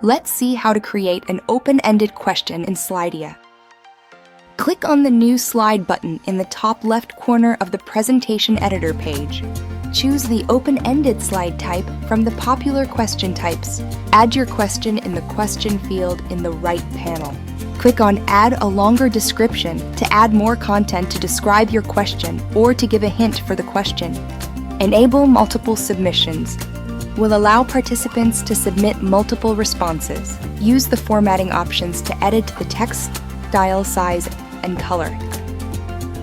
Let's see how to create an open-ended question in Slidea. Click on the New Slide button in the top left corner of the Presentation Editor page. Choose the open-ended slide type from the popular question types. Add your question in the question field in the right panel. Click on Add a longer description to add more content to describe your question or to give a hint for the question. Enable multiple submissions. Will allow participants to submit multiple responses. Use the formatting options to edit the text, style, size, and color.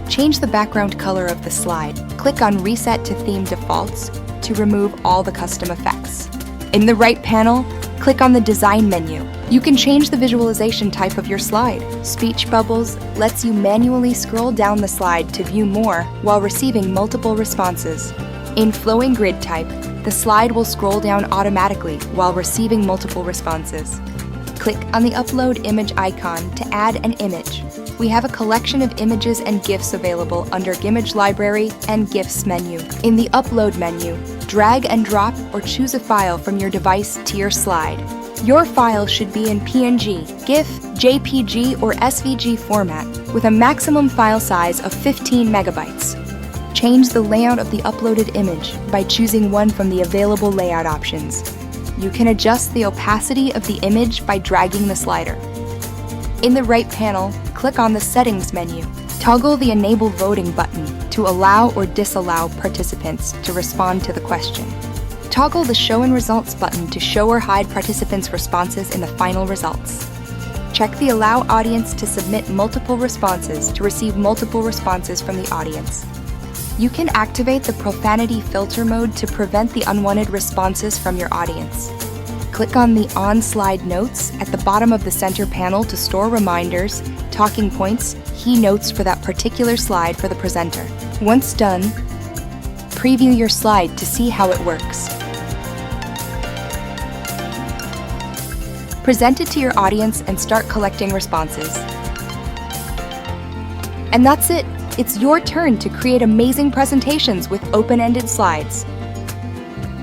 Change the background color of the slide. Click on Reset to Theme Defaults to remove all the custom effects. In the right panel, click on the Design menu. You can change the visualization type of your slide. Speech Bubbles lets you manually scroll down the slide to view more while receiving multiple responses. In Flowing Grid type, the slide will scroll down automatically while receiving multiple responses. Click on the Upload Image icon to add an image. We have a collection of images and GIFs available under Image Library and GIFs menu. In the Upload menu, drag and drop or choose a file from your device to your slide. Your file should be in PNG, GIF, JPG, or SVG format with a maximum file size of 15 megabytes. Change the layout of the uploaded image by choosing one from the available layout options. You can adjust the opacity of the image by dragging the slider. In the right panel, click on the Settings menu. Toggle the Enable Voting button to allow or disallow participants to respond to the question. Toggle the Show and Results button to show or hide participants' responses in the final results. Check the Allow Audience to submit multiple responses to receive multiple responses from the audience. You can activate the Profanity Filter mode to prevent the unwanted responses from your audience. Click on the On-Slide Notes at the bottom of the center panel to store reminders, talking points, key notes for that particular slide for the presenter. Once done, preview your slide to see how it works. Present it to your audience and start collecting responses. And that's it! It's your turn to create amazing presentations with open-ended slides.